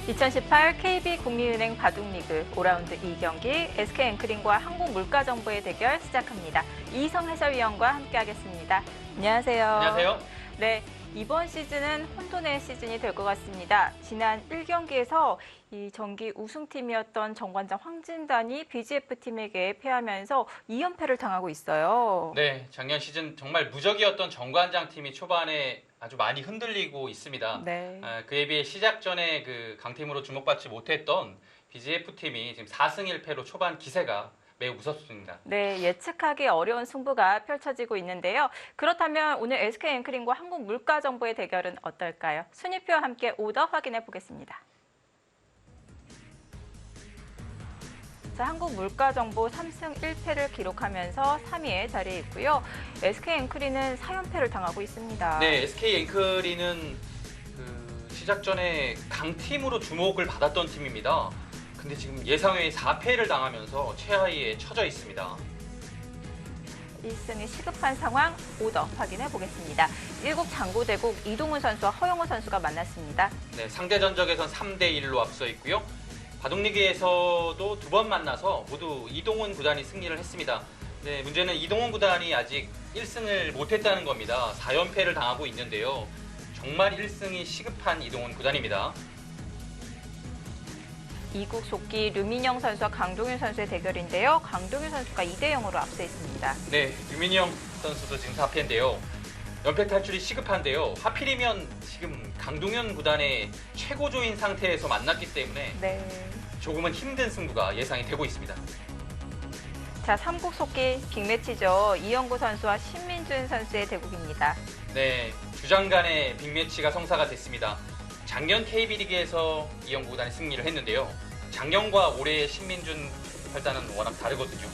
2018 KB국민은행 바둑리그 5라운드 2경기 SK 앵크링과 한국물가정보의 대결 시작합니다. 이희성 해설위원과 함께하겠습니다. 안녕하세요. 안녕하세요. 네, 이번 시즌은 혼돈의 시즌이 될 것 같습니다. 지난 1경기에서 이 정기 우승팀이었던 정관장 황진단이 BGF팀에게 패하면서 2연패를 당하고 있어요. 네, 작년 시즌 정말 무적이었던 정관장 팀이 초반에 아주 많이 흔들리고 있습니다. 네. 그에 비해 시작 전에 그 강팀으로 주목받지 못했던 BGF팀이 지금 4승 1패로 초반 기세가 매우 무섭습니다. 네, 예측하기 어려운 승부가 펼쳐지고 있는데요. 그렇다면 오늘 SK 앵크링과 한국물가정보의 대결은 어떨까요? 순위표와 함께 오더 확인해 보겠습니다. 자, 한국물가정보 3승 1패를 기록하면서 3위에 자리해 있고요. SK 앵크링은 4연패를 당하고 있습니다. 네, SK 앵크리는 그 시작 전에 강팀으로 주목을 받았던 팀입니다. 근데 지금 예상외의 4패를 당하면서 최하위에 처져 있습니다. 1승이 시급한 상황 오더 확인해 보겠습니다. 일국 장고대국 이동훈 선수와 허영호 선수가 만났습니다. 네, 상대 전적에선 3대1로 앞서 있고요. 바둑리그에서도 두 번 만나서 모두 이동훈 구단이 승리를 했습니다. 네, 문제는 이동훈 구단이 아직 1승을 못했다는 겁니다. 4연패를 당하고 있는데요. 정말 1승이 시급한 이동훈 구단입니다. 이국 속기 류민영 선수와 강동윤 선수의 대결인데요. 강동윤 선수가 2대0으로 앞서 있습니다. 네, 유민영 선수도 지금 4패인데요. 연패 탈출이 시급한데요. 하필이면 지금 강동윤 구단의 최고조인 상태에서 만났기 때문에 네. 조금은 힘든 승부가 예상이 되고 있습니다. 자, 삼국 속기 빅매치죠. 이영구 선수와 신민준 선수의 대국입니다. 네, 주장 간의 빅매치가 성사가 됐습니다. 작년 KB리그에서 이영구 구단이 승리를 했는데요. 작년과 올해의 신민준 활단은 워낙 다르거든요.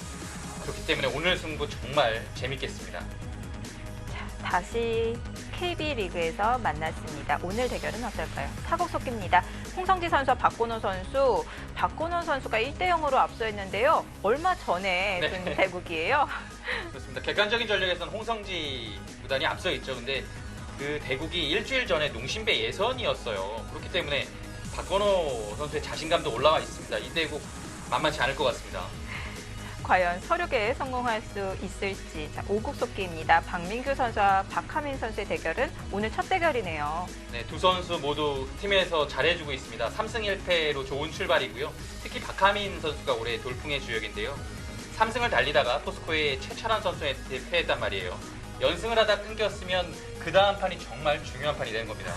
그렇기 때문에 오늘 승부 정말 재밌겠습니다. 자, 다시 KB리그에서 만났습니다. 오늘 대결은 어떨까요? 사국 속기입니다. 홍성지 선수와 박건호 선수. 박건호 선수가 1대0으로 앞서 있는데요. 얼마 전에 네. 둔 대국이에요. 그렇습니다. 객관적인 전력에서는 홍성지 구단이 앞서 있죠. 근데 그 대국이 일주일 전에 농심배 예선이었어요. 그렇기 때문에 박건호 선수의 자신감도 올라와 있습니다. 이 대국 만만치 않을 것 같습니다. 과연 서륙에 성공할 수 있을지. 자, 오국 속기입니다. 박민규 선수와 박하민 선수의 대결은 오늘 첫 대결이네요. 네, 두 선수 모두 팀에서 잘해주고 있습니다. 3승 1패로 좋은 출발이고요. 특히 박하민 선수가 올해 돌풍의 주역인데요. 3승을 달리다가 포스코의 최철환 선수한테 패했단 말이에요. 연승을 하다 끊겼으면 그 다음 판이 정말 중요한 판이 되는 겁니다.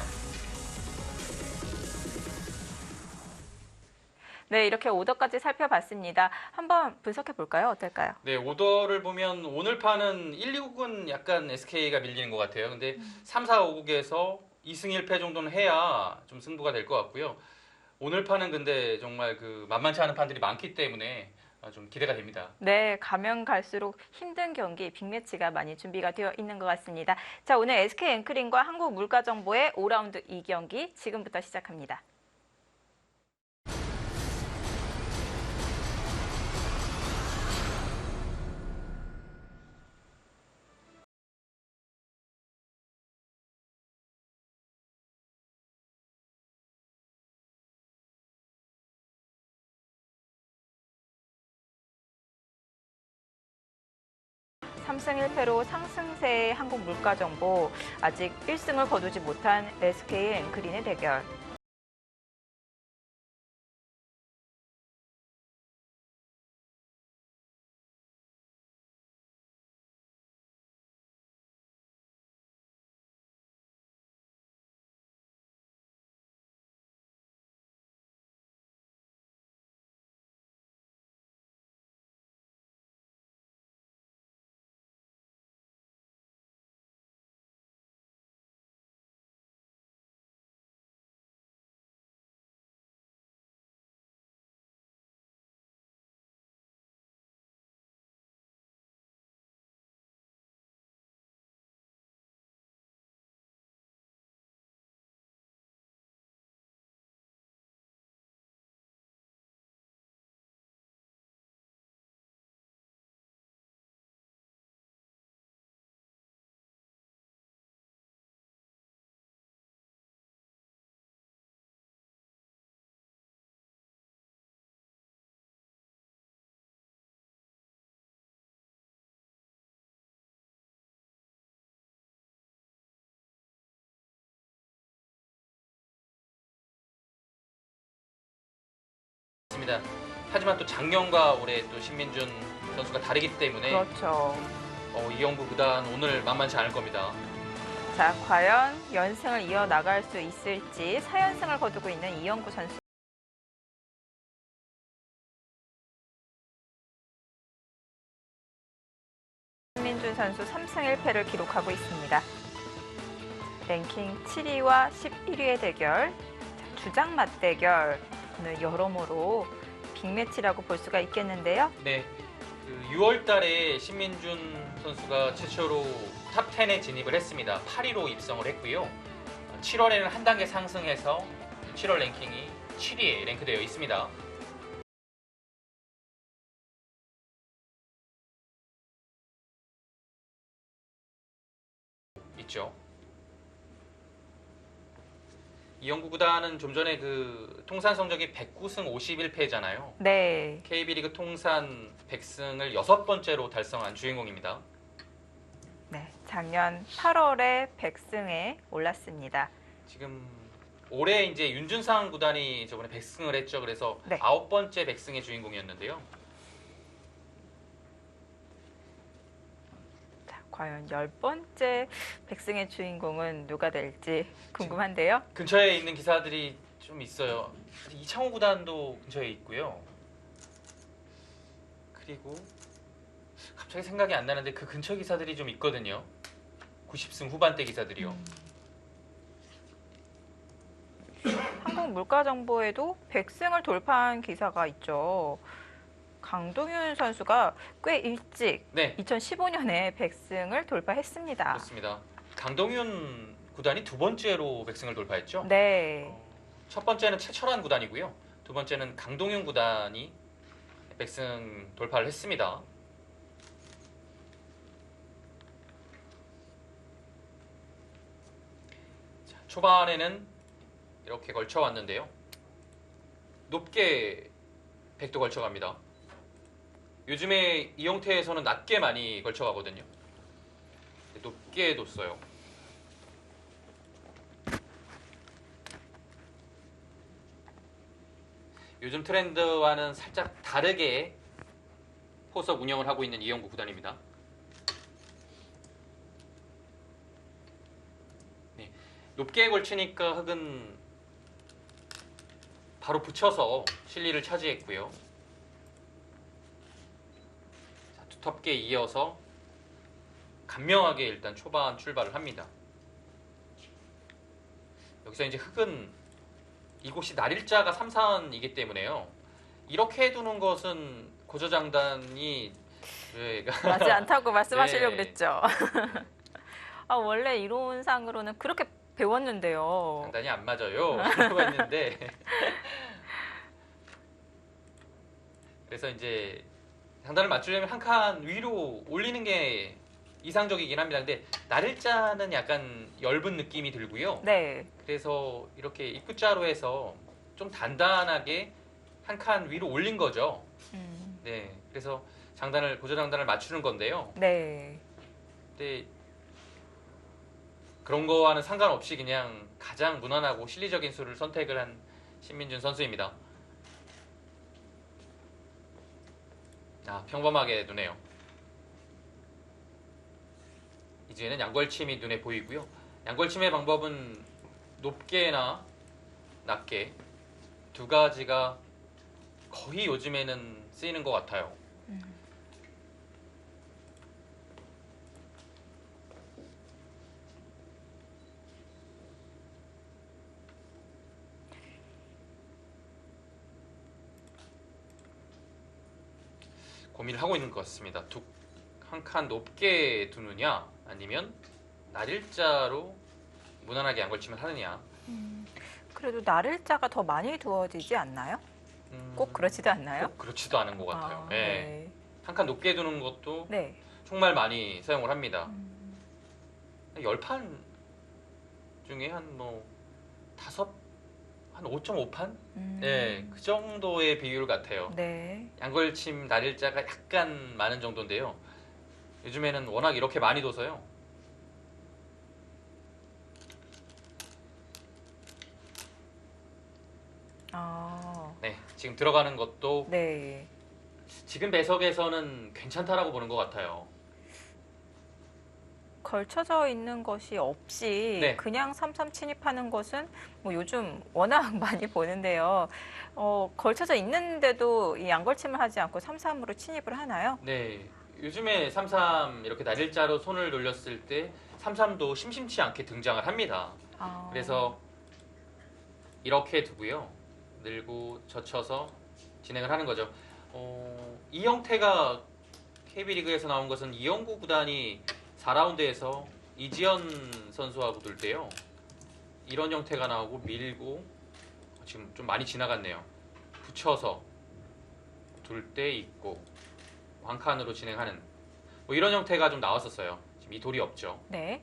네, 이렇게 오더까지 살펴봤습니다. 한번 분석해 볼까요? 어떨까요? 네, 오더를 보면 오늘 판은 1, 2국은 약간 SK가 밀리는 것 같아요. 근데 3, 4, 5국에서 2승 1패 정도는 해야 좀 승부가 될 것 같고요. 오늘 판은 근데 정말 그 만만치 않은 판들이 많기 때문에 좀 기대가 됩니다. 네, 가면 갈수록 힘든 경기, 빅매치가 많이 준비가 되어 있는 것 같습니다. 자, 오늘 SK 앵크링과 한국물가정보의 5라운드 2경기 지금부터 시작합니다. 삼승 1패로 상승세의 한국물가정보, 아직 1승을 거두지 못한 SK 앵크린의 대결. 있습니다. 하지만 또 작년과 올해 또 신민준 선수가 다르기 때문에 그렇죠. 이영구 구단 오늘 만만치 않을 겁니다. 자, 과연 연승을 이어나갈 수 있을지 4연승을 거두고 있는 이영구 선수. 신민준 선수 3승 1패를 기록하고 있습니다. 랭킹 7위와 11위의 대결, 자, 주장 맞대결, 오늘 여러모로 빅매치라고 볼 수가 있겠는데요. 네, 6월 달에 신민준 선수가 최초로 탑 10에 진입을 했습니다. 8위로 입성을 했고요. 7월에는 한 단계 상승해서 7월 랭킹이 7위에 랭크되어 있습니다. 있죠. 이영구 구단은 좀 전에 그 통산 성적이 109승 51패잖아요. 네. KB리그 통산 100승을 6번째로 달성한 주인공입니다. 네, 작년 8월에 100승에 올랐습니다. 지금 올해 이제 윤준상 구단이 저번에 100승을 했죠. 그래서 네. 9번째 100승의 주인공이었는데요. 자, 과연 10번째 100승의 주인공은 누가 될지 궁금한데요. 근처에 있는 기사들이 좀 있어요. 이창호 구단도 근처에 있고요. 그리고 갑자기 생각이 안 나는데 그 근처 기사들이 좀 있거든요. 90승 후반대 기사들이요. 한국물가정보에도 100승을 돌파한 기사가 있죠. 강동윤 선수가 꽤 일찍 네, 2015년에 100승을 돌파했습니다. 그렇습니다. 강동윤 구단이 두 번째로 100승을 돌파했죠. 네. 첫 번째는 최철환 구단이고요. 두 번째는 강동윤 구단이 100승 돌파를 했습니다. 자, 초반에는 이렇게 걸쳐왔는데요. 높게 100도 걸쳐갑니다. 요즘에 이용태에서는 낮게 많이 걸쳐가거든요. 높게 뒀어요. 요즘 트렌드와는 살짝 다르게 포석 운영을 하고 있는 이영구 구단입니다. 네, 높게 걸치니까 흙은 바로 붙여서 실리를 차지했고요. 자, 두텁게 이어서 간명하게 일단 초반 출발을 합니다. 여기서 이제 흙은 이곳이 날일자가 3사원이기 때문에요. 이렇게 두는 것은 고저장단이 맞지 않다고 말씀하시려고 네. 그랬죠. 원래 이론상으로는 그렇게 배웠는데요. 장단이 안 맞아요. 라고 했는데 그래서 이제 장단을 맞추려면 한 칸 위로 올리는 게 이상적이긴 합니다. 근데 날일자는 약간 엷은 느낌이 들고요. 네. 그래서 이렇게 입구자로 해서 좀 단단하게 한 칸 위로 올린 거죠. 네, 그래서 고저장단을 맞추는 건데요. 네. 근데 그런 거와는 상관없이 그냥 가장 무난하고 실리적인 수를 선택을 한 신민준 선수입니다. 평범하게 두네요. 이제는 양걸침이 눈에 보이고요. 양걸침의 방법은 높게나 낮게 두 가지가 거의 요즘에는 쓰이는 것 같아요. 고민을 하고 있는 것 같습니다. 한 칸 높게 두느냐 아니면 날일자로 무난하게 양걸침을 하느냐. 그래도 날일자가 더 많이 두어지지 않나요? 꼭 그렇지도 않나요? 꼭 그렇지도 않은 것 같아요. 네. 네. 한 칸 높게 두는 것도 네. 정말 많이 사용을 합니다. 10판 중에 한 5.5판? 네, 그 정도의 비율 같아요. 네. 양걸침 날일자가 약간 많은 정도인데요. 요즘에는 워낙 이렇게 많이 둬서요. 네, 지금 들어가는 것도 네. 지금 배석에서는 괜찮다라고 보는 것 같아요. 걸쳐져 있는 것이 없이 네. 그냥 삼삼 침입하는 것은 뭐 요즘 워낙 많이 보는데요. 걸쳐져 있는데도 이 양걸침을 하지 않고 삼삼으로 침입을 하나요? 네, 요즘에 삼삼 이렇게 날일자로 손을 돌렸을 때 삼삼도 심심치 않게 등장을 합니다. 아, 그래서 이렇게 두고요. 늘고 젖혀서 진행을 하는 거죠. 이 형태가 KB리그에서 나온 것은 이영구 구단이 4라운드에서 이지연 선수하고 둘 때요. 이런 형태가 나오고 밀고 지금 좀 많이 지나갔네요. 붙여서 둘 때 있고 한 칸으로 진행하는 뭐 이런 형태가 좀 나왔었어요. 지금 이 돌이 없죠. 네.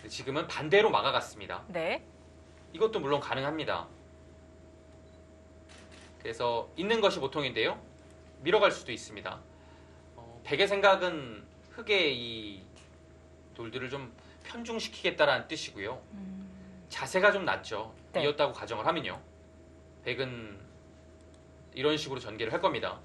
지금은 반대로 막아갔습니다. 네. 이것도 물론 가능합니다. 그래서 있는 것이 보통인데요. 밀어갈 수도 있습니다. 백의 생각은 흙의 이 돌들을 좀 편중시키겠다라는 뜻이고요. 자세가 좀 낮죠. 네. 이었다고 가정을 하면요. 백은 이런 식으로 전개를 할 겁니다.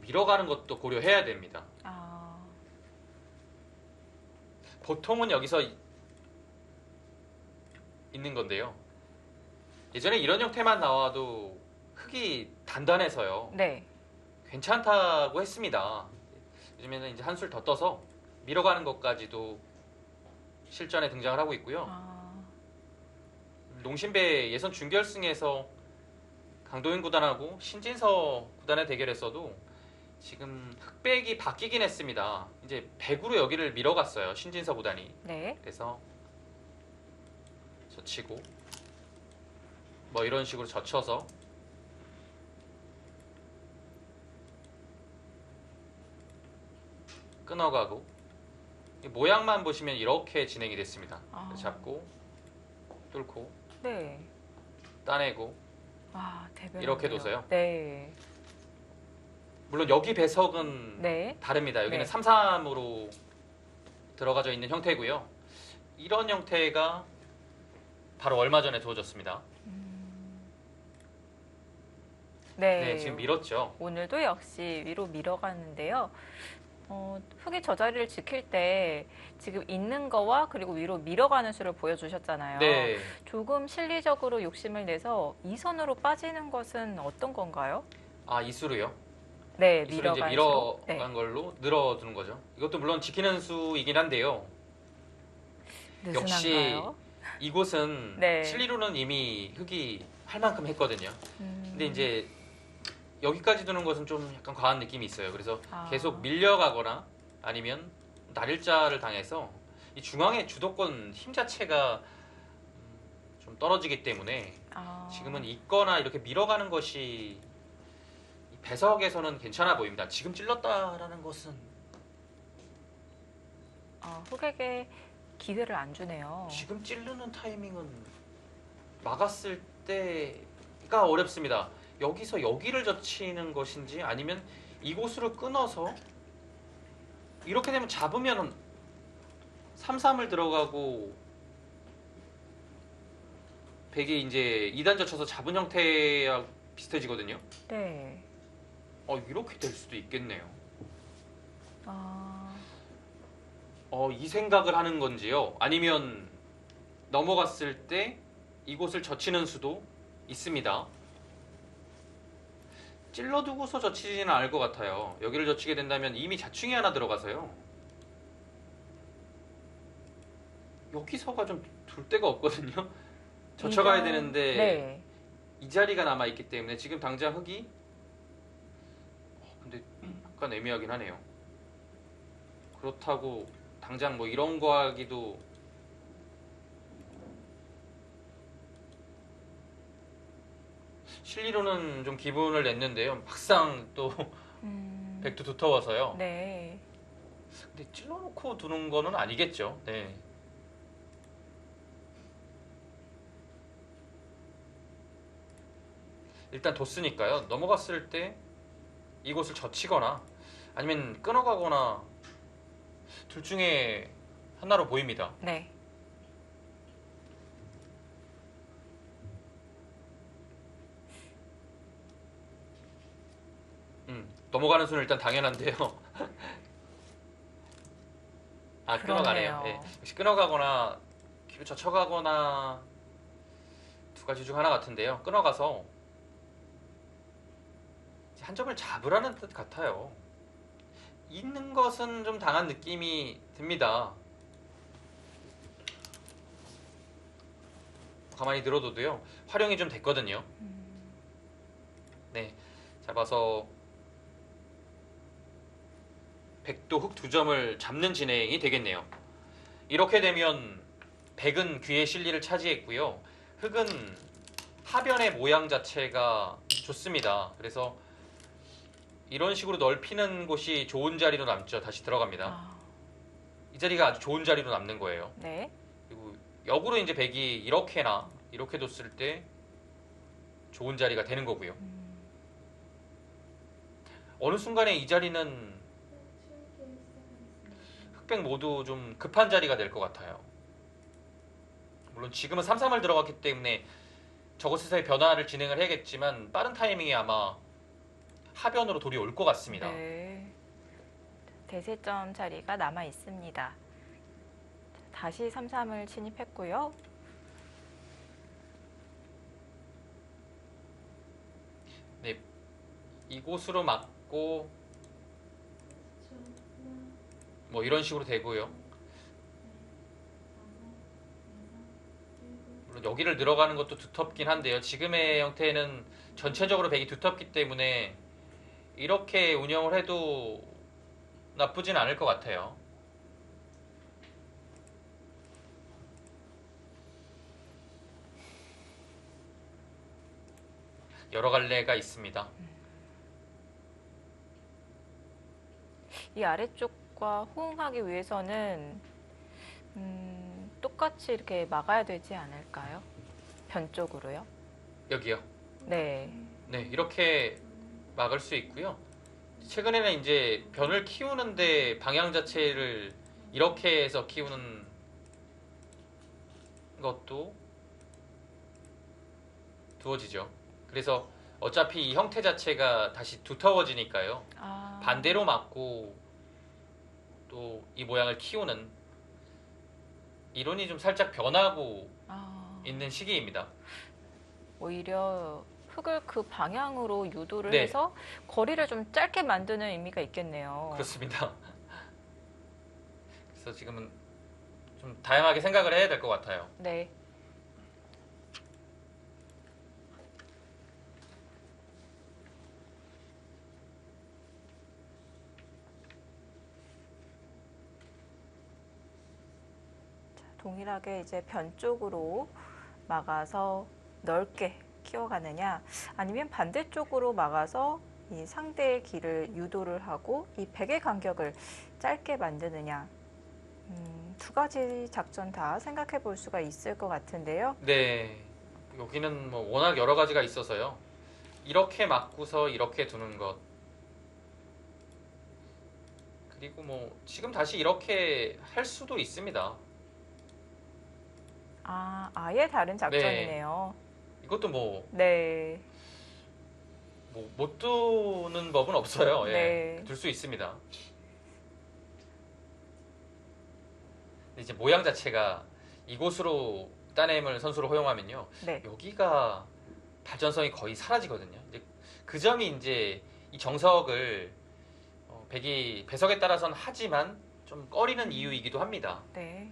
밀어가는 것도 고려해야 됩니다. 아, 보통은 여기서 있는 건데요. 예전에 이런 형태만 나와도 흙이 단단해서요. 네. 괜찮다고 했습니다. 요즘에는 이제 한술 더 떠서 밀어가는 것까지도 실전에 등장을 하고 있고요. 아, 농심배 예선 준결승에서 강도현 구단하고 신진서 구단의 대결에서도 지금 흑백이 바뀌긴 했습니다. 이제 백으로 여기를 밀어갔어요. 신진서 구단이. 네. 그래서 젖히고 뭐 이런 식으로 젖혀서 끊어가고 이 모양만 보시면 이렇게 진행이 됐습니다. 아. 잡고 뚫고 네. 따내고 와, 대변. 이렇게 둬서요? 네. 물론 여기 배석은 네. 다릅니다. 여기는 네. 3-3으로 들어가져 있는 형태고요. 이런 형태가 바로 얼마 전에 두어졌습니다. 네. 네, 지금 밀었죠. 오늘도 역시 위로 밀어가는데요. 흙이 저 자리를 지킬 때 지금 있는 거와 그리고 위로 밀어가는 수를 보여주셨잖아요. 네, 조금 실리적으로 욕심을 내서 이선으로 빠지는 것은 어떤 건가요? 아 이수로요. 네, 이수로 이제 밀어간 수로. 밀어간 걸로 늘어두는 거죠. 이것도 물론 지키는 수이긴 한데요. 네. 역시 느슨한가요? 이곳은 네. 실리로는 이미 흙이 할 만큼 했거든요. 음, 근데 이제 여기까지 두는 것은 좀 약간 과한 느낌이 있어요. 그래서 아. 계속 밀려가거나 아니면 날일자를 당해서 이 중앙의 주도권 힘 자체가 좀 떨어지기 때문에 아, 지금은 있거나 이렇게 밀어가는 것이 이 배석에서는 괜찮아 보입니다. 지금 찔렀다라는 것은 흙에게 기회를 안 주네요. 지금 찌르는 타이밍은 막았을 때가 어렵습니다. 여기서 여기를 젖히는 것인지 아니면 이곳으로 끊어서 이렇게 되면 잡으면 3-3을 들어가고 백이 이제 2단 젖혀서 잡은 형태와 비슷해지거든요. 네. 이렇게 될 수도 있겠네요. 아, 이 생각을 하는 건지요? 아니면 넘어갔을 때 이곳을 젖히는 수도 있습니다. 찔러두고서 젖히지는 않을 것 같아요. 여기를 젖히게 된다면 이미 자충이 하나 들어가서요. 여기서가 좀 둘 데가 없거든요. 젖혀가야 되는데 네. 이 자리가 남아있기 때문에 지금 당장 흙이 근데 약간 애매하긴 하네요. 그렇다고 당장 뭐 이런 거 하기도 실리로는 좀 기분을 냈는데요. 막상 또 백도 두터워서요. 네. 근데 찔러놓고 두는 거는 아니겠죠. 네. 일단 뒀으니까요. 넘어갔을 때 이곳을 젖히거나 아니면 끊어가거나 둘 중에 하나로 보입니다. 네. 넘어가는 수는 일단 당연한데요. 아, 끊어가네요. 그러네요. 예, 역시 끊어가거나 뒤로 젖혀가거나 두 가지 중 하나 같은데요. 끊어가서 이제 한 점을 잡으라는 뜻 같아요. 있는 것은 좀 당한 느낌이 듭니다. 가만히 들어둬도요. 활용이 좀 됐거든요. 네, 잡아서 백도 흑 두 점을 잡는 진행이 되겠네요. 이렇게 되면 백은 귀의 실리를 차지했고요. 흑은 하변의 모양 자체가 좋습니다. 그래서 이런 식으로 넓히는 곳이 좋은 자리로 남죠. 다시 들어갑니다. 아, 이 자리가 아주 좋은 자리로 남는 거예요. 네. 그리고 역으로 이제 백이 이렇게나 이렇게 뒀을 때 좋은 자리가 되는 거고요. 어느 순간에 이 자리는 흑백 모두 좀 급한 자리가 될 것 같아요. 물론 지금은 3-3을 들어갔기 때문에 저것에서의 변화를 진행을 해야겠지만 빠른 타이밍에 아마 하변으로 돌이 올 것 같습니다. 네. 대세점 자리가 남아 있습니다. 다시 3-3을 진입했고요. 네, 이곳으로 맞고 뭐 이런 식으로 되고요. 물론 여기를 들어가는 것도 두텁긴 한데요. 지금의 형태는 전체적으로 백이 두텁기 때문에 이렇게 운영을 해도 나쁘진 않을 것 같아요. 여러 갈래가 있습니다. 이 아래쪽과 호응하기 위해서는 똑같이 이렇게 막아야 되지 않을까요? 변 쪽으로요. 여기요. 네. 네, 이렇게 막을 수 있고요. 최근에는 이제 변을 키우는데 방향 자체를 이렇게 해서 키우는 것도 두어지죠. 그래서 어차피 이 형태 자체가 다시 두터워지니까요. 아, 반대로 막고 또 이 모양을 키우는 이론이 좀 살짝 변하고 아, 있는 시기입니다. 오히려 흙을 그 방향으로 유도를 네. 해서 거리를 좀 짧게 만드는 의미가 있겠네요. 그렇습니다. 그래서 지금은 좀 다양하게 생각을 해야 될 것 같아요. 네. 자, 동일하게 이제 변 쪽으로 막아서 넓게 키워가느냐, 아니면 반대쪽으로 막아서 이 상대의 길을 유도를 하고 이 백의 간격을 짧게 만드느냐, 두 가지 작전 다 생각해 볼 수가 있을 것 같은데요. 네, 여기는 뭐 워낙 여러 가지가 있어서요. 이렇게 막고서 이렇게 두는 것. 그리고 뭐 지금 다시 이렇게 할 수도 있습니다. 아, 아예 다른 작전이네요. 이것도 뭐 네. 못 두는 법은 없어요. 예, 네. 둘 수 있습니다. 근데 이제 모양 자체가 이곳으로 따냄을 선수로 허용하면요, 네. 여기가 발전성이 거의 사라지거든요. 이제 그 점이 이제 이 정석을 백이 배석에 따라서는 하지만 좀 꺼리는 이유이기도 합니다. 네.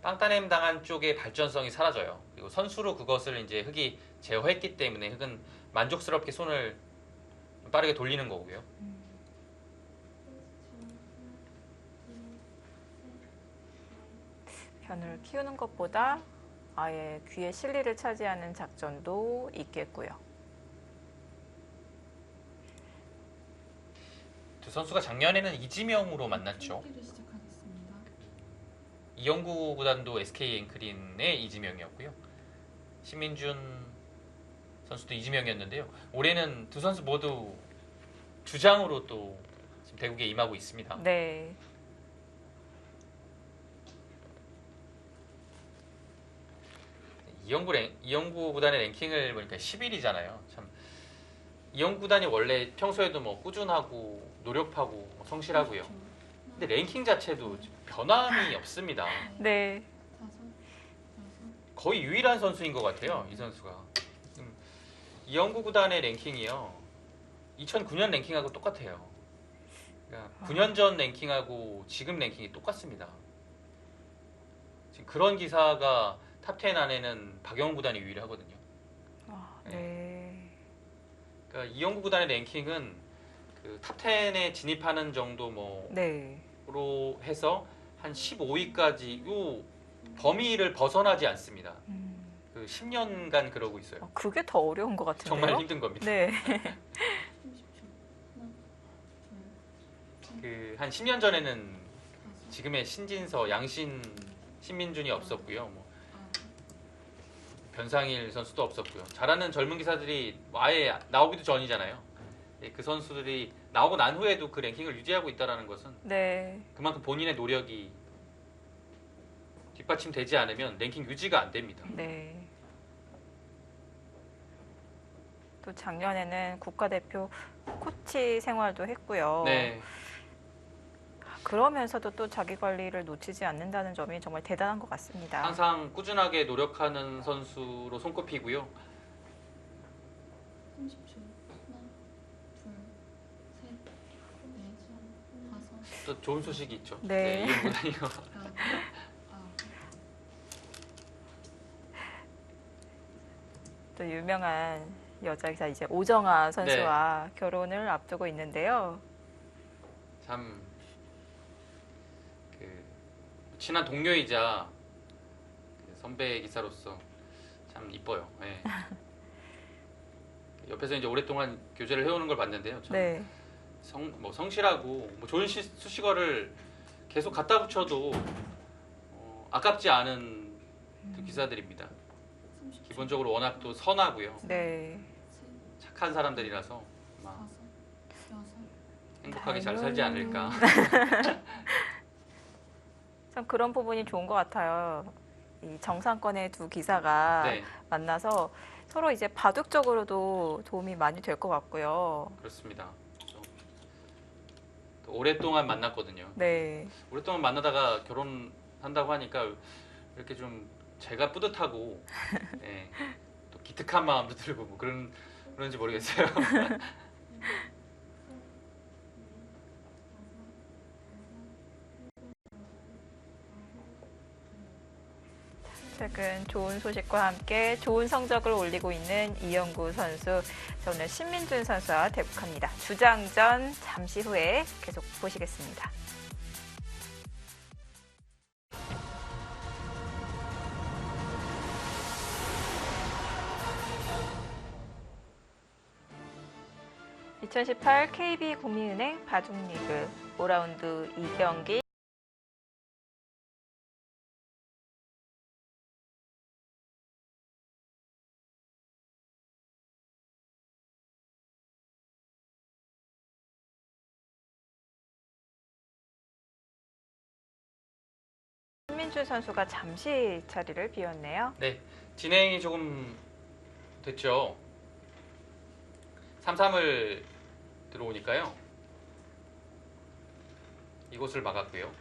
빵따냄 당한 쪽의 발전성이 사라져요. 그리고 선수로 그것을 이제 흑이 제어했기 때문에 흑은 만족스럽게 손을 빠르게 돌리는 거고요. 변을 키우는 것보다 아예 귀의 실리를 차지하는 작전도 있겠고요. 두 선수가 작년에는 이지명으로 만났죠. 경기를 시작하겠습니다. 이영구 구단도 SK 앵크린의 이지명이었고요. 신민준 선수도 이지명이었는데요. 올해는 두 선수 모두 주장으로 또 지금 대국에 임하고 있습니다. 네. 이영구 구단의 랭킹을 보니까 10위잖아요. 참 이영구 구단이 원래 평소에도 뭐 꾸준하고 노력하고 뭐 성실하고요. 근데 랭킹 자체도 변함이 없습니다. 네. 거의 유일한 선수인 것 같아요. 이 선수가. 이영구 구단의 랭킹이요. 2009년 랭킹하고 똑같아요. 그러니까 9년 전 랭킹하고 지금 랭킹이 똑같습니다. 지금 그런 기사가 탑10 안에는 박영호 구단이 유일하거든요. 네. 그러니까 이영구 구단의 랭킹은 그 탑10에 진입하는 정도 뭐로 네. 해서 한 15위까지 요 범위를 벗어나지 않습니다. 그 10년간 그러고 있어요. 그게 더 어려운 것 같은데요. 정말 힘든 겁니다. 네. 그 한 10년 전에는 지금의 신진서, 양신, 신민준이 없었고요. 뭐 변상일 선수도 없었고요. 잘하는 젊은 기사들이 뭐 아예 나오기도 전이잖아요. 그 선수들이 나오고 난 후에도 그 랭킹을 유지하고 있다는 것은 네. 그만큼 본인의 노력이 뒷받침되지 않으면 랭킹 유지가 안 됩니다. 네. 또 작년에는 국가대표 코치 생활도 했고요. 네, 그러면서도 또 자기 관리를 놓치지 않는다는 점이 정말 대단한 것 같습니다. 항상 꾸준하게 노력하는 선수로 손꼽히고요. 30초. 하나, 둘, 셋, 넷, 다섯, 또 좋은 소식이 있죠. 네. 이영구 구단이요. 여덟, 아홉. 또 유명한 여자 기사 이제 오정아 선수와 결혼을 앞두고 있는데요. 참 그 친한 동료이자 그 선배 기사로서 참 이뻐요. 네. 옆에서 이제 오랫동안 교제를 해오는 걸 봤는데요. 참 네. 성실하고 뭐 좋은 수식어를 계속 갖다 붙여도 아깝지 않은 그 기사들입니다. 30초. 기본적으로 워낙 또 선하고요. 네. 셋, 착한 사람들이라서 아마 다섯, 여섯. 행복하게 잘 살지 않을까. 참 그런 부분이 좋은 것 같아요. 이 정상권의 두 기사가 네, 만나서 서로 이제 바둑적으로도 도움이 많이 될 것 같고요. 그렇습니다. 또 오랫동안 만났거든요. 네. 오랫동안 만나다가 결혼한다고 하니까 이렇게 좀 제가 뿌듯하고 예, 또 기특한 마음도 들고 뭐 그런지 모르겠어요. 최근 좋은 소식과 함께 좋은 성적을 올리고 있는 이영구 선수. 자, 오늘 신민준 선수와 대국합니다. 주장전 잠시 후에 계속 보시겠습니다. (2018) KB국민은행 바둑리그 5라운드 2경기 신민준 선수가 잠시 자리를 비웠네요. 네, 진행이 조금 됐죠. 3-3을 들어오니까요. 이곳을 막았고요.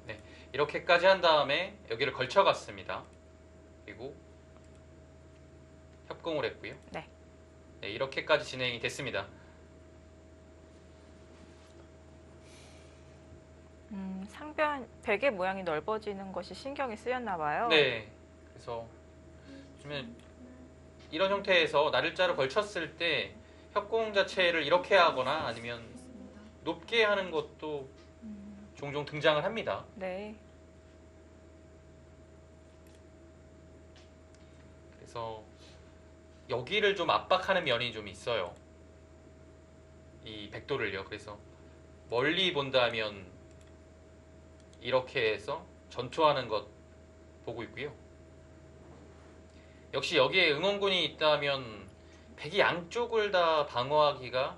네, 이렇게까지 한 다음에 여기를 걸쳐갔습니다. 그리고 협공을 했고요. 네. 네, 이렇게까지 진행이 됐습니다. 상변 베개 모양이 넓어지는 것이 신경이 쓰였나 봐요. 네, 그래서 요즘에 이런 형태에서 나를자로 걸쳤을 때 협공 자체를 이렇게 하거나 아니면 높게 하는 것도 종종 등장을 합니다. 네. 그래서 여기를 좀 압박하는 면이 좀 있어요. 이 백도를요. 그래서 멀리 본다면 이렇게 해서 전초하는 것 보고 있고요. 역시 여기에 응원군이 있다면 백이 양쪽을 다 방어하기가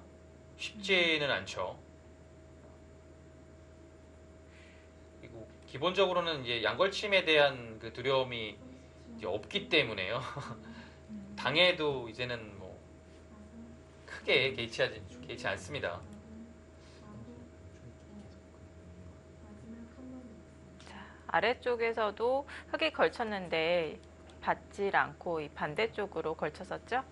쉽지는 않죠. 그리고 기본적으로는 이제 양걸침에 대한 그 두려움이 이제 없기 때문에요. 당해도 이제는 뭐 크게 개의치 않습니다. 아래쪽에서도 흙이 걸쳤는데 받질 않고 이 반대쪽으로 걸쳤었죠.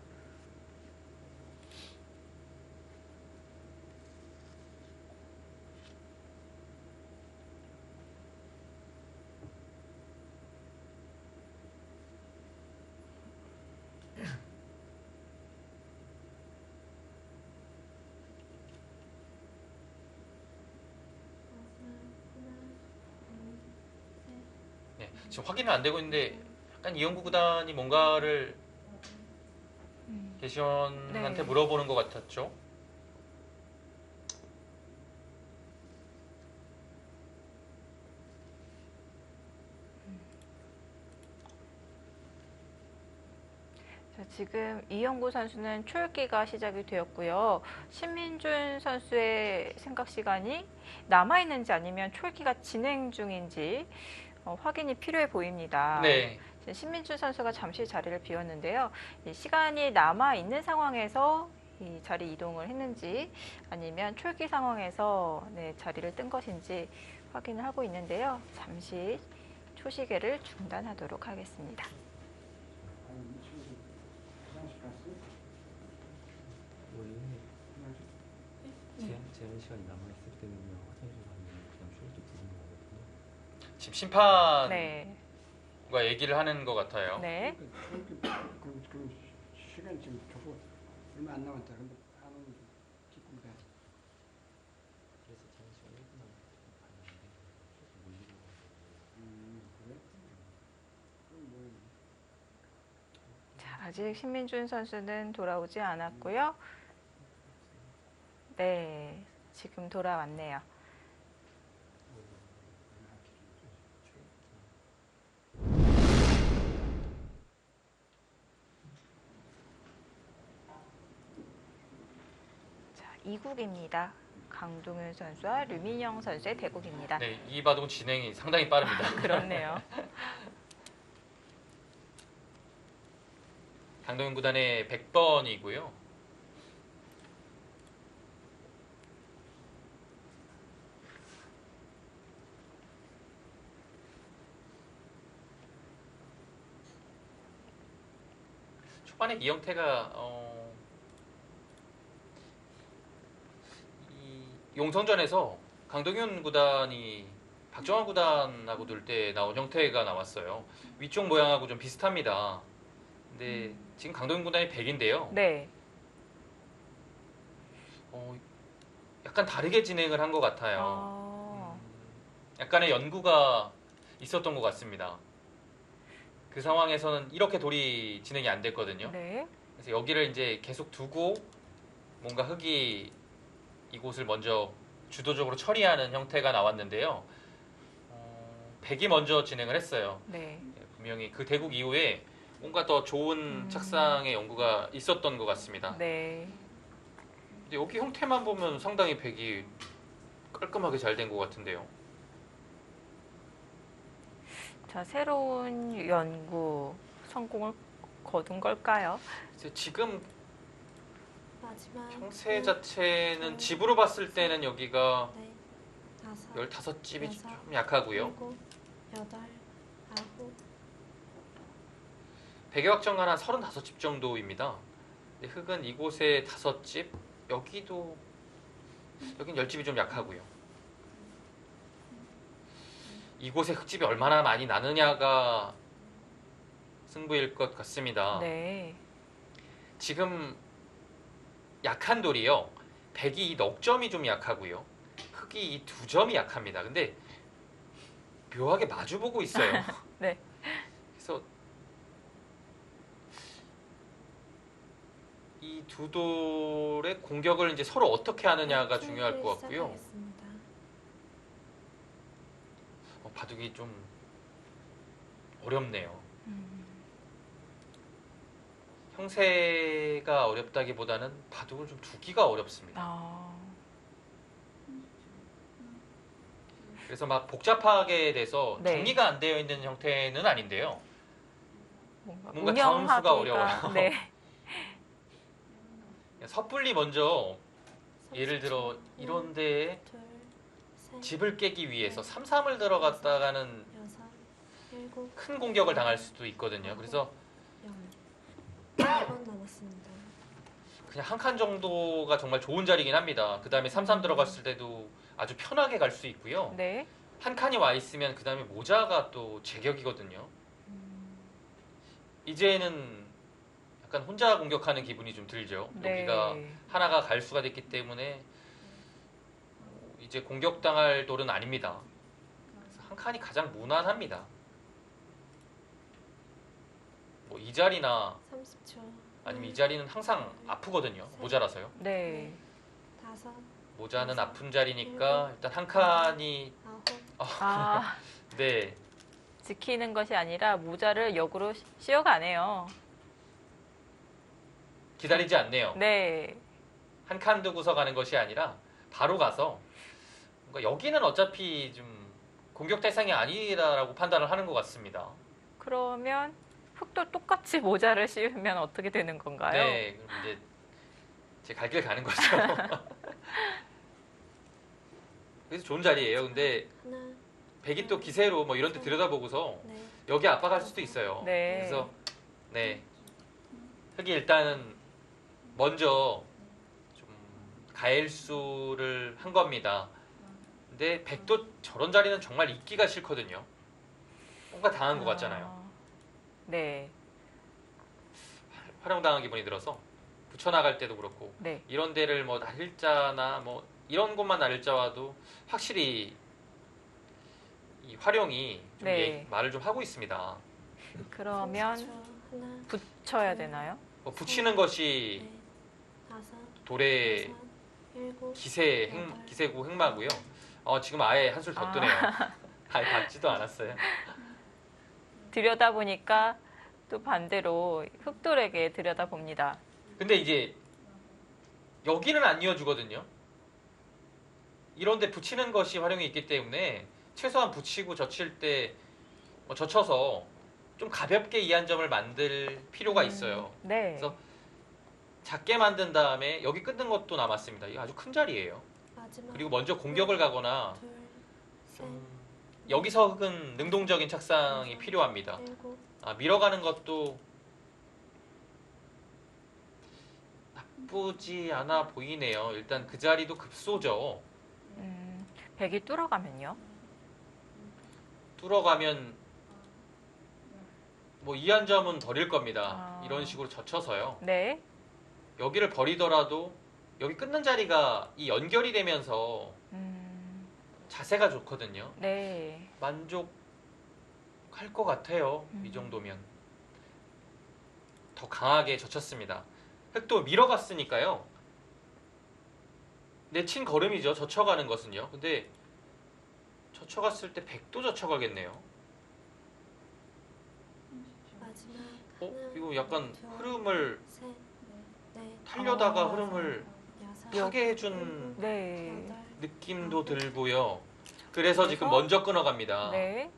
네, 지금 확인은 안 되고 있는데 약간 이영구 구단이 뭔가를 대시원한테 네. 물어보는 것 같았죠. 자, 지금 이영구 선수는 초읽기가 시작이 되었고요. 신민준 선수의 생각 시간이 남아있는지 아니면 초읽기가 진행 중인지 확인이 필요해 보입니다. 네. 신민준 선수가 잠시 자리를 비웠는데요. 이 시간이 남아있는 상황에서 이 자리 이동을 했는지 아니면 초읽기 상황에서 네, 자리를 뜬 것인지 확인을 하고 있는데요. 잠시 초시계를 중단하도록 하겠습니다. 제한 시간이 남아있을 때는요, 화장실 가면 그냥 쉴드 두는 거거든요. 지금 심판과 네. 얘기를 하는 것 같아요. 네. 그 시간 지금 저거 얼마 안 남았다. 근데 안 오면 좀 기쁨 돼. 그래서 제한 시간 1분 남았을 때 갔는데 계속 몰리고 그래? 그럼 뭐 자, 아직 신민준 선수는 돌아오지 않았고요. 네, 지금 돌아왔네요. 자, 2국입니다. 강동윤 선수와 류민영 선수의 대국입니다. 네, 이 바둑 진행이 상당히 빠릅니다. 그렇네요. 강동윤 구단의 100번이고요. 초반에 이영태가 이 용성전에서 강동윤 구단이 박정환 구단하고 놀 때 나온 형태가 나왔어요. 위쪽 모양하고 좀 비슷합니다. 근데 지금 강동윤 구단이 100인데요. 네. 약간 다르게 진행을 한 것 같아요. 약간의 연구가 있었던 것 같습니다. 그 상황에서는 이렇게 돌이 진행이 안 됐거든요. 네. 그래서 여기를 이제 계속 두고 뭔가 흙이 이곳을 먼저 주도적으로 처리하는 형태가 나왔는데요. 백이 먼저 진행을 했어요. 네. 분명히 그 대국 이후에 뭔가 더 좋은 착상의 연구가 있었던 것 같습니다. 네. 근데 여기 형태만 보면 상당히 백이 깔끔하게 잘 된 것 같은데요. 자, 새로운 연구 성공을 거둔 걸까요? 이제 지금 마지막 형태 끝. 자체는 집으로 봤을 때는 여기가 네, 15집이 여섯, 좀 약하고요. 7, 8, 9. 백의 확정은 한 35집 정도입니다. 근데 흙은 이곳에 5집, 여긴 10집이 좀 약하고요. 이곳에 흙집이 얼마나 많이 나느냐가 승부일 것 같습니다. 네. 지금 약한 돌이요. 백이 이 넉 점이 좀 약하고요. 흙이 이 2점이 약합니다. 근데 묘하게 마주보고 있어요. 네. 그래서 이 두 돌의 공격을 이제 서로 어떻게 하느냐가 중요할 것 같고요. 바둑이 좀 어렵네요. 형세가 어렵다기보다는 바둑을 좀 두기가 어렵습니다. 아, 그래서 막 복잡하게 돼서 네. 정리가 안 되어 있는 형태는 아닌데요. 뭔가 운영하기가 다음수가 어려워요. 네. 섣불리 먼저 예를 들어 이런 데에 둘, 셋, 집을 깨기 위해서 3-3을 들어갔다가는 여섯, 일곱, 큰 공격을 당할 수도 있거든요. 그래서 영. 1번 남았습니다. 그냥 한 칸 정도가 정말 좋은 자리긴 합니다. 그 다음에 3-3 들어갔을 때도 아주 편하게 갈 수 있고요. 네. 한 칸이 와 있으면 그 다음에 모자가 또 제격이거든요. 이제는 약간 혼자 공격하는 기분이 좀 들죠. 네. 여기가 하나가 갈 수가 됐기 때문에 이제 공격당할 돌은 아닙니다. 그래서 한 칸이 가장 무난합니다. 뭐 이 자리나 30초. 아니면 이 자리는 항상 아프거든요. 모자라서요. 네. 다섯, 모자는 아픈 자리니까 일단 한 칸이 아홉, 아, 네 지키는 것이 아니라 모자를 역으로 씌워가네요. 기다리지 않네요. 네. 한 칸 두고서 가는 것이 아니라 바로 가서 뭔가 여기는 어차피 좀 공격 대상이 아니라고 판단을 하는 것 같습니다. 그러면 흑도 똑같이 모자를 씌우면 어떻게 되는 건가요? 네, 그럼 이제 제 갈 길 가는 거죠. 그래서 좋은 자리예요. 근데 하나, 백이 또 기세로 뭐 이런 데 들여다보고서 넷, 여기 압박할 수도 있어요. 네. 그래서 네 흑이 일단은 먼저 좀 가일수를 한 겁니다. 근데 백도 저런 자리는 정말 있기가 싫거든요. 뭔가 당한 것 같잖아요. 네. 활용당한 기분이 들어서 붙여나갈 때도 그렇고 네. 이런 데를 뭐 날일자나 뭐 이런 곳만 날일자와도 확실히 이 활용이 좀 네. 말을 좀 하고 있습니다. 그러면 30초. 하나, 붙여야 되나요? 뭐 붙이는 것이 넷, 다섯, 돌의 여섯, 일곱, 기세고 행마고요. 지금 아예 한술 더 뜨네요. 아예 받지도 않았어요. 들여다보니까 또 반대로 흑돌에게 들여다봅니다. 근데 이제 여기는 안 이어주거든요. 이런데 붙이는 것이 활용이 있기 때문에 최소한 붙이고 젖힐 때 젖혀서 좀 가볍게 이 한 점을 만들 필요가 있어요. 네. 그래서 작게 만든 다음에 여기 끊는 것도 남았습니다. 이거 아주 큰 자리예요. 마지막. 그리고 먼저 공격을 가거나 둘, 셋, 좀 여기서 흑은 능동적인 착상이 필요합니다. 일곱, 밀어가는 것도 나쁘지 않아 보이네요. 일단 그 자리도 급소죠. 백이 뚫어가면요? 뚫어가면 뭐 이 한 점은 버릴 겁니다. 아. 이런 식으로 젖혀서요. 네. 여기를 버리더라도 여기 끊는 자리가 이 연결이 되면서 자세가 좋거든요. 네. 만족할 것 같아요. 이 음. 정도면. 더 강하게 젖혔습니다. 흑도 밀어갔으니까요. 내친 걸음이죠. 젖혀가는 것은요. 근데 젖혀갔을 때 백도 젖혀가겠네요. 마지막. 이거 약간 흐름을 셋, 넷, 타려다가 아. 흐름을 여섯, 하게 해준 네. 여덟, 느낌도 들고요. 그래서 지금 그래서? 먼저 끊어갑니다. 네.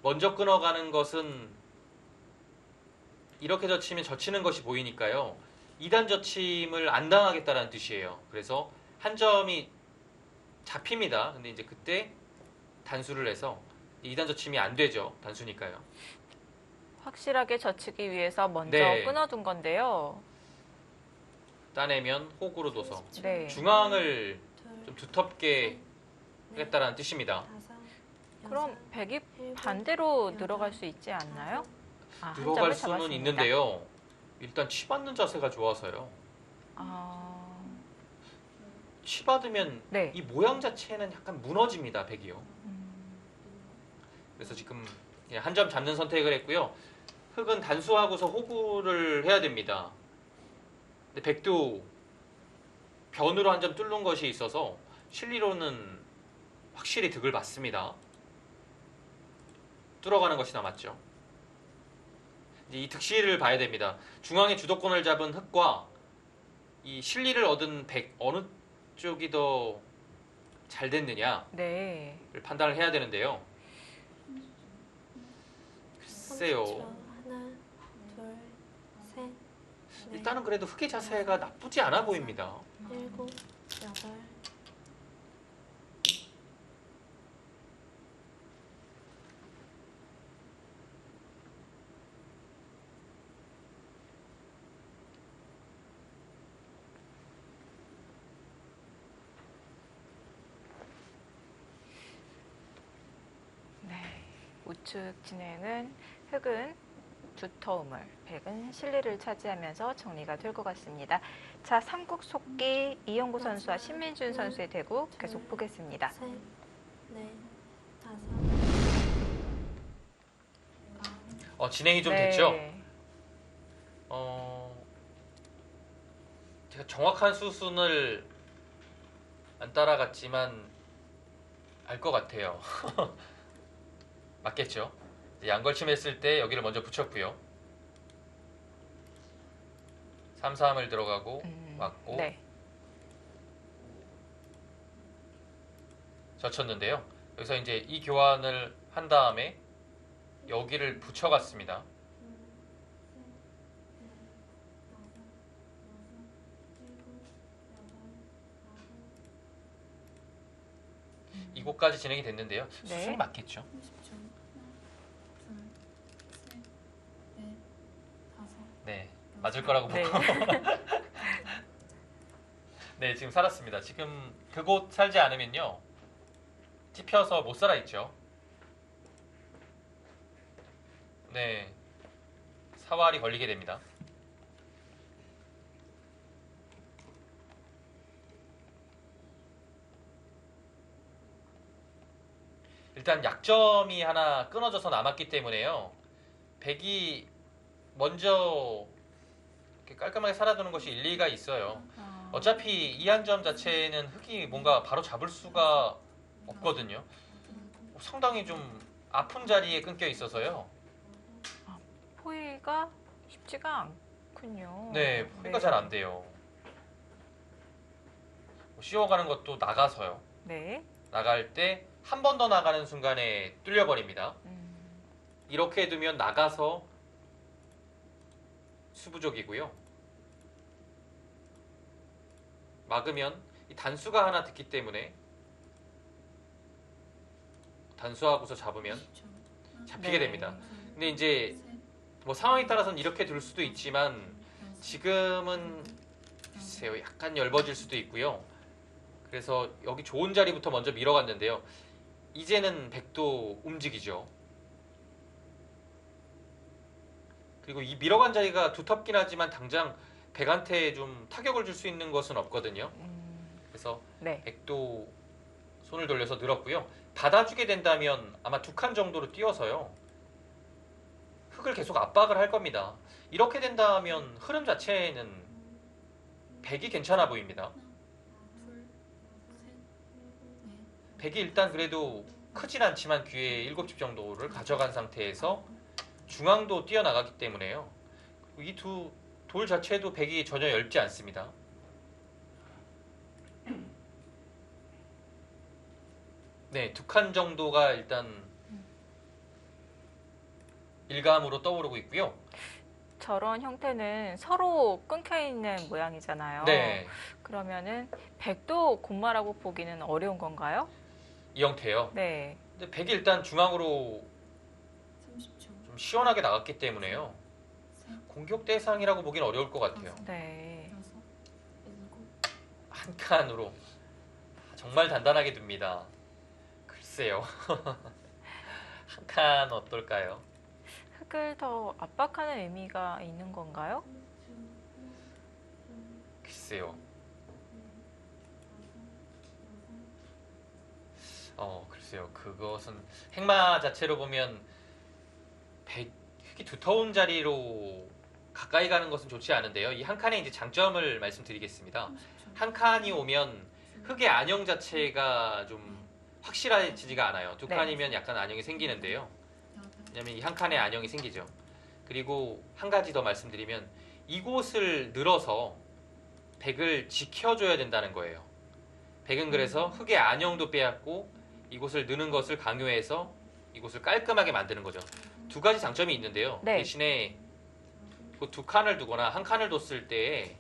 먼저 끊어가는 것은 이렇게 젖히면 젖히는 것이 보이니까요. 2단 젖힘을 안 당하겠다는 뜻이에요. 그래서 한 점이 잡힙니다. 근데 이제 그때 단수를 해서 2단 젖힘이 안 되죠. 단수니까요. 확실하게 젖히기 위해서 먼저 네. 끊어둔 건데요. 따내면 호구로 둬서 네. 중앙을 둘, 좀 두텁게 넷, 하겠다라는 뜻입니다. 다섯, 그럼 여섯, 백이 일곱, 반대로 여덟, 들어갈 수 있지 않나요? 한 들어갈 점을 수는 잡았습니다. 있는데요. 일단 치받는 자세가 좋아서요. 아, 치받으면 네. 이 모양 자체는 약간 무너집니다. 백이요. 음, 그래서 지금 한 점 잡는 선택을 했고요. 흑은 단수하고서 호구를 해야 됩니다. 근데 백도 변으로 한 점 뚫는 것이 있어서 실리로는 확실히 득을 받습니다. 뚫어가는 것이 남았죠. 이제 이 득실을 봐야 됩니다. 중앙의 주도권을 잡은 흑과 이 실리를 얻은 백 어느 쪽이 더 잘 됐느냐를 네. 판단을 해야 되는데요. 글쎄요. 30초. 하나, 둘, 셋, 넷, 일단은 그래도 흑의 자세가 나쁘지 않아 보입니다. 일곱, 여덟. 네. 우측 진행은 흑은 두터움을, 백은 실리를 차지하면서 정리가 될 것 같습니다. 자, 삼국 속기 이영구 선수와 신민준 선수의 대국 계속 보겠습니다. 셋, 넷, 다섯. 진행이 좀 네. 됐죠? 제가 정확한 수순을 안 따라갔지만 알 것 같아요. 맞겠죠? 이제 양걸침 했을 때 여기를 먼저 붙였고요. 3, 3을 들어가고 맞고 네. 젖혔는데요. 여기서 이제 이 교환을 한 다음에 여기를 붙여갔습니다. 이곳까지 진행이 됐는데요. 네. 수순이 맞겠죠? 30초. 하나, 둘, 셋, 넷, 다섯. 네, 맞을 거라고 네. 보고. 네, 지금 살았습니다. 지금 그곳 살지 않으면요, 찝혀서 못 살아 있죠. 네, 사활이 걸리게 됩니다. 일단 약점이 하나 끊어져서 남았기 때문에요. 백이 먼저 이렇게 깔끔하게 살아두는 것이 일리가 있어요. 어차피 이 한 점 자체는 흑이 뭔가 바로 잡을 수가 없거든요. 상당히 좀 아픈 자리에 끊겨 있어서요. 포위가 쉽지가 않군요. 네, 포기가 잘 안 돼요. 씌워가는 것도 나가서요. 네. 나갈 때 한 번 더 나가는 순간에 뚫려버립니다. 음, 이렇게 두면 나가서 수부족이고요. 막으면 이 단수가 하나 듣기 때문에 단수하고서 잡으면 잡히게 네. 됩니다. 근데 이제 뭐 상황에 따라서는 이렇게 둘 수도 있지만 지금은 글쎄요, 약간 엷어질 수도 있고요. 그래서 여기 좋은 자리부터 먼저 밀어갔는데요. 이제는 백도 움직이죠. 그리고 이 밀어간 자리가 두텁긴 하지만 당장 백한테 좀 타격을 줄 수 있는 것은 없거든요. 그래서 네. 백도 손을 돌려서 늘었고요. 받아주게 된다면 아마 2칸 정도로 띄워서요, 흑을 계속 압박을 할 겁니다. 이렇게 된다면 흐름 자체는 백이 괜찮아 보입니다. 백이 일단 그래도 크진 않지만 귀에 7집 정도를 가져간 상태에서 중앙도 뛰어나가기 때문에요. 이 두 돌 자체도 백이 전혀 얇지 않습니다. 네, 2칸 정도가 일단 일감으로 떠오르고 있고요. 저런 형태는 서로 끊겨 있는 모양이잖아요. 네, 그러면은 백도 곤마라고 보기는 어려운 건가요? 이 형태요. 네. 근데 백이 일단 중앙으로 30초. 좀 시원하게 나갔기 때문에요. 공격 대상이라고 보긴 어려울 것 같아요. 네. 여섯, 일곱. 한 칸으로 정말 단단하게 둡니다. 글쎄요. 한 칸 어떨까요? 흑을 더 압박하는 의미가 있는 건가요? 글쎄요. 글쎄요. 그것은 행마 자체로 보면 흑이 두터운 자리로 가까이 가는 것은 좋지 않은데요. 이 한 칸의 이제 장점을 말씀드리겠습니다. 한 칸이 오면 흑의 안형 자체가 좀 확실해지지가 않아요. 2 네. 칸이면 약간 안형이 생기는데요. 왜냐면 이 한 칸에 안형이 생기죠. 그리고 한 가지 더 말씀드리면 이곳을 늘어서 백을 지켜줘야 된다는 거예요. 백은 그래서 흙의 안형도 빼앗고 이곳을 느는 것을 강요해서 이곳을 깔끔하게 만드는 거죠. 두 가지 장점이 있는데요. 네. 대신에 그 두 칸을 두거나 한 칸을 뒀을 때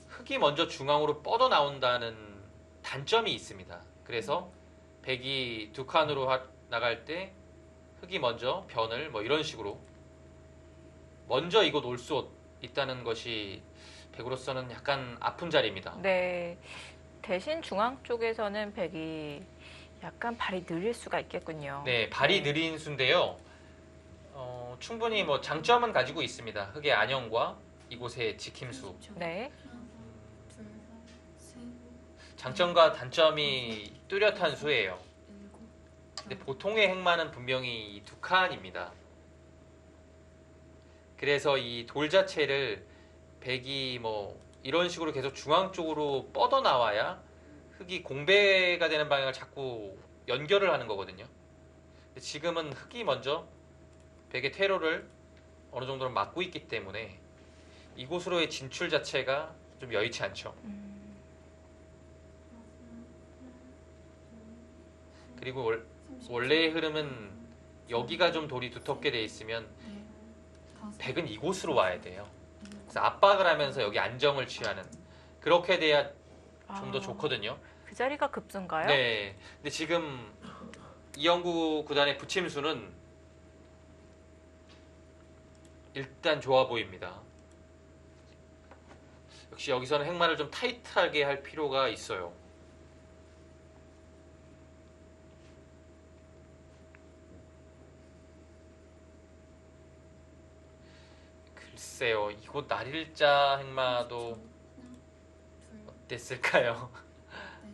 흙이 먼저 중앙으로 뻗어 나온다는 단점이 있습니다. 그래서 백이 두 칸으로 나갈 때 흙이 먼저 변을 뭐 이런 식으로 먼저 이곳 올 수 있다는 것이 백으로서는 약간 아픈 자리입니다. 네. 대신 중앙 쪽에서는 백이 약간 발이 느릴 수가 있겠군요. 네, 발이 느린 수인데요. 충분히 뭐 장점은 가지고 있습니다. 흙의 안형과 이곳의 지킴수. 30초. 네. 하나, 둘, 셋, 장점과 단점이 뚜렷한 수예요. 일곱, 근데 보통의 행마는 분명히 이 두 칸입니다. 그래서 이 돌 자체를 백이 뭐 이런 식으로 계속 중앙 쪽으로 뻗어 나와야 흙이 공배가 되는 방향을 자꾸 연결을 하는 거거든요. 근데 지금은 흙이 먼저 백의 퇴로를 어느 정도는 막고 있기 때문에 이곳으로의 진출 자체가 좀 여의치 않죠. 그리고 원래의 흐름은 여기가 좀 돌이 두텁게 돼 있으면 네, 다섯, 백은 이곳으로 와야 돼요. 그래서 압박을 하면서 여기 안정을 취하는 그렇게 돼야 좀 더 좋거든요. 그 자리가 급수인가요? 네. 근데 지금 이영구 구단의 부침수는 일단 좋아 보입니다. 역시 여기서는 행마를 좀 타이트하게 할 필요가 있어요. 글쎄요, 이곳 날일자 행마도 둘, 어땠을까요? 넷,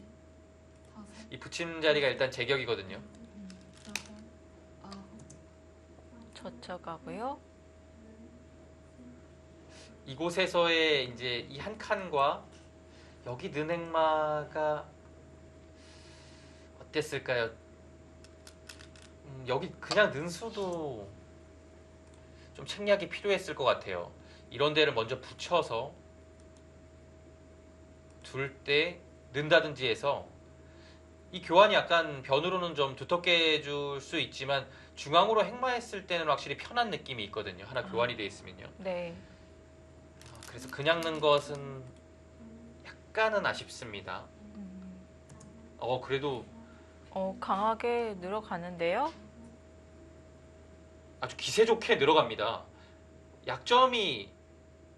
다섯, 이 붙임 자리가 일단 제격이거든요. 여덟, 아홉, 저쳐가고요. 이곳에서의 이제 이 한 칸과 여기 는 행마가 어땠을까요? 여기 그냥 는 수도 좀 책략이 필요했을 것 같아요. 이런 데를 먼저 붙여서 둘 때 는다든지 해서 이 교환이 약간 변으로는 좀 두텁게 해줄 수 있지만 중앙으로 행마했을 때는 확실히 편한 느낌이 있거든요. 하나 교환이 돼 있으면요. 네. 그래서 그냥 는 것은 약간은 아쉽습니다. 그래도 강하게 늘어가는데요. 아주 기세 좋게 늘어갑니다. 약점이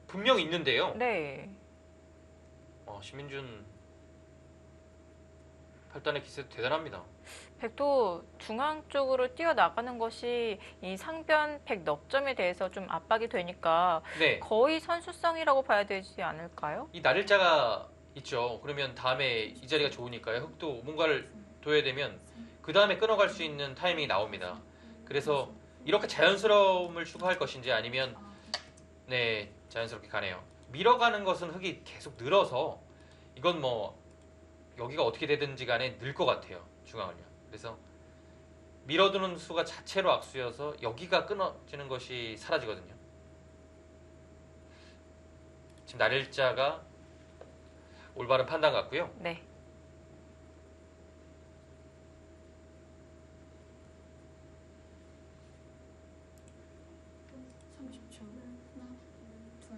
분명 있는데요. 네. 신민준 팔단의 기세도 대단합니다. 백도 중앙 쪽으로 뛰어나가는 것이 이 상변 백 넉점에 대해서 좀 압박이 되니까 네, 거의 선수성이라고 봐야 되지 않을까요? 이 날일자가 있죠. 그러면 다음에 이 자리가 좋으니까요. 흙도 뭔가를 둬야 되면 그 다음에 끊어갈 수 있는 타이밍이 나옵니다. 그래서 이렇게 자연스러움을 추구할 것인지 아니면 네, 자연스럽게 가네요. 밀어가는 것은 흙이 계속 늘어서 이건 뭐 여기가 어떻게 되든지 간에 늘 것 같아요. 중앙을요. 그래서 밀어두는 수가 자체로 악수여서 여기가 끊어지는 것이 사라지거든요. 지금 날일자가 올바른 판단 같고요. 네. 삼십 초. 하나, 둘,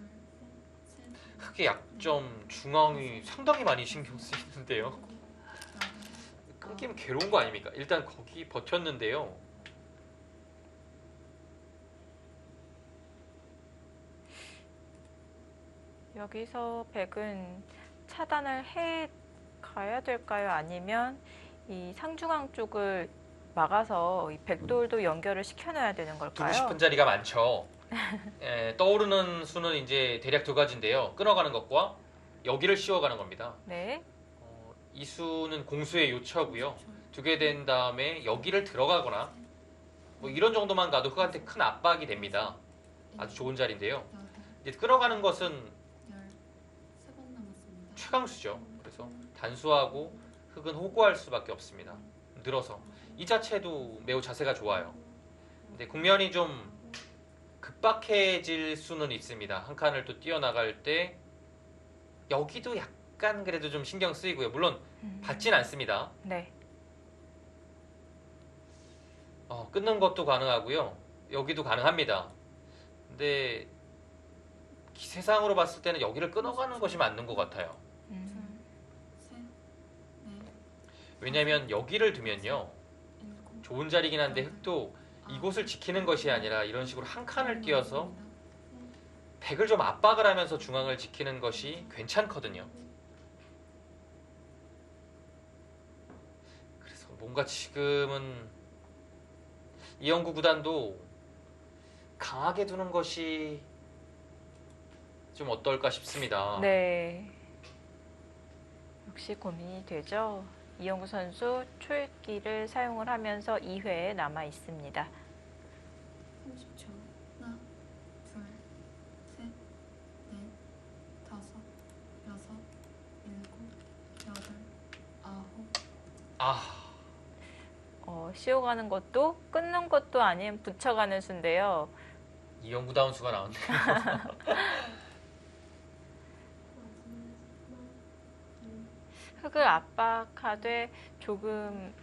셋, 흙의 약점 중앙이 상당히 많이 신경 쓰이는데요. 여덟, 끊기면 괴로운 거 아닙니까? 일단 거기 버텼는데요. 여기서 백은 차단을 해 가야 될까요? 아니면 이 상중앙 쪽을 막아서 이 백돌도 연결을 시켜놔야 되는 두고 걸까요? 싶은 자리가 많죠. 떠오르는 수는 이제 대략 두 가지인데요. 끊어가는 것과 여기를 씌워가는 겁니다. 네. 이 수는 공수의 요처고요. 두게 된 다음에 여기를 들어가거나 뭐 이런 정도만 가도 흙한테 큰 압박이 됩니다. 아주 좋은 자리인데요. 여덟, 이제 끌어가는 것은 열, 세 번 남았습니다. 최강수죠. 그래서 단수하고 흙은 호구할 수밖에 없습니다. 늘어서 이 자체도 매우 자세가 좋아요. 근데 국면이 좀 급박해질 수는 있습니다. 한 칸을 또 뛰어나갈 때 여기도 약간 그래도 좀 신경 쓰이고요. 물론 받진 않습니다. 네. 끊는 것도 가능하고요. 여기도 가능합니다. 근데 기세상으로 봤을 때는 여기를 끊어가는 것이 맞는 것 같아요. 셋, 넷, 왜냐하면 여기를 두면요. 일곱, 좋은 자리긴 한데 흑도 이곳을 지키는 것이 아니라 이런 식으로 한 칸을 띄어서 백을 좀 압박을 하면서 중앙을 지키는 것이 괜찮거든요. 그래서 뭔가 지금은 이영구 구단도 강하게 두는 것이 좀 어떨까 싶습니다. 네. 역시 고민이 되죠. 이영구 선수 초읽기를 사용을 하면서 2회에 남아 있습니다. 30초. 하나, 둘, 셋, 넷, 다섯, 여섯, 일곱, 여덟, 아홉. 쉬어가는 것도 끊는 것도 아닌 붙여가는 수인데요. 이영구 다운수가 나왔네요. 흙을 압박하되 조금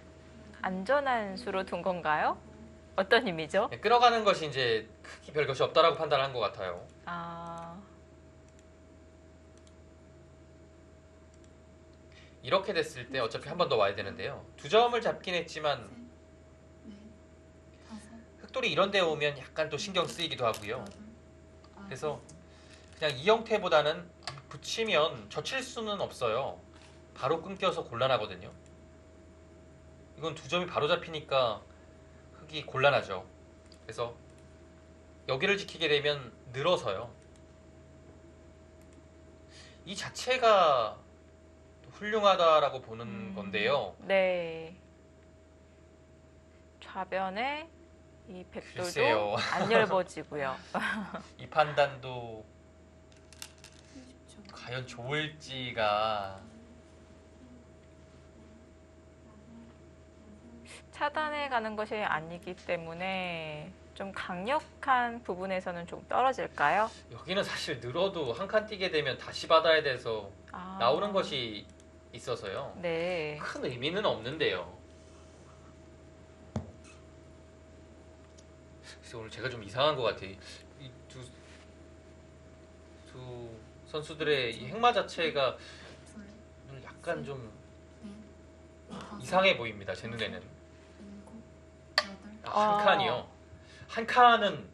안전한 수로 둔 건가요? 어떤 의미죠? 끌어가는 것이 이제 크게 별 것이 없다라고 판단한 것 같아요. 이렇게 됐을 때 어차피 한 번 더 와야 되는데요. 2점을 잡긴 했지만 셋, 넷, 다섯, 흑돌이 이런 데 오면 약간 또 신경 쓰이기도 하고요. 여덟, 아홉. 그래서 그냥 이 형태보다는 붙이면 젖힐 수는 없어요. 바로 끊겨서 곤란하거든요. 이건 2점이 바로 잡히니까 흑이 곤란하죠. 그래서 여기를 지키게 되면 늘어서요. 이 자체가 훌륭하다라고 보는 건데요. 네. 좌변에 이 백돌도 글쎄요. 안 넓어지고요. 이 판단도 30초. 과연 좋을지가 차단해 가는 것이 아니기 때문에 좀 강력한 부분에서는 좀 떨어질까요? 여기는 사실 늘어도 한 칸 뛰게 되면 다시 받아야 돼서 나오는 것이 있어서요. 네. 큰 의미는 없는데요. 그래서 오늘 제가 좀 이상한 것 같아요. 이 두 선수들의 이 행마 자체가 둘, 오늘 약간 좀 넷, 다섯, 이상해 보입니다. 제 눈에는. 일곱, 여덟, 한 칸이요. 한 칸은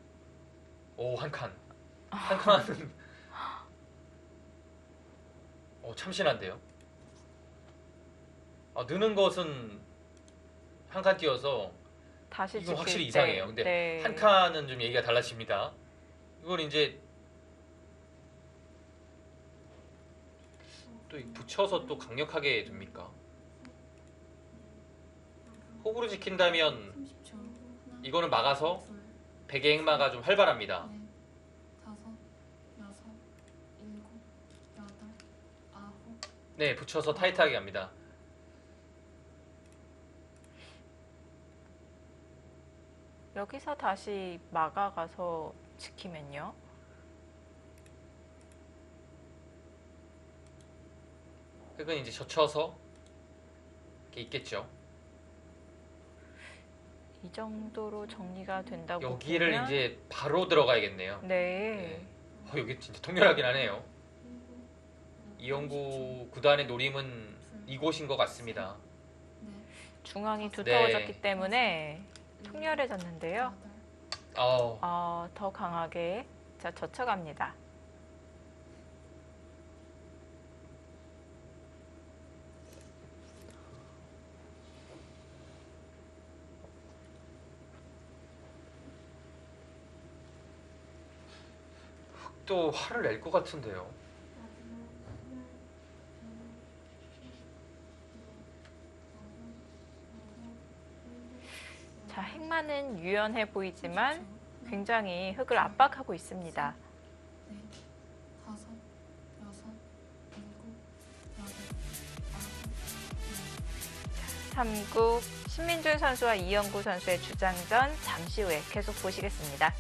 한 칸. 한 칸은 참신한데요. 느는 것은 한 칸 띄어서 다시 이건 지킬 확실히 때, 이상해요. 근데 네. 한 칸은 좀 얘기가 달라집니다. 이걸 이제 또 붙여서 또 강력하게 둡니까? 호구로 지킨다면 30초. 하나, 이거는 막아서 둘, 백의 행마가 좀 활발합니다. 넷, 다섯, 여섯, 일곱, 여덟, 아홉. 네, 붙여서 타이트하게 갑니다. 여기서 다시 막아가서 지키면요. 흑은 이제 젖혀서 이렇게 있겠죠. 이 정도로 정리가 된다고 여기를 보면 이제 바로 들어가야겠네요. 네. 여기 진짜 통렬하긴 하네요. 이영구 구단의 노림은 이곳인 것 같습니다. 넷, 중앙이 네. 두터워졌기 때문에 통렬해졌는데요. 여덟, 더 강하게 젖혀갑니다. 또 화를 낼 것 같은데요. 자, 행마는 유연해 보이지만 굉장히 흙을 압박하고 있습니다. 넷, 다섯, 여섯, 일곱, 여덟, 아홉. 3국 신민준 선수와 이영구 선수의 주장전 잠시 후에 계속 보시겠습니다.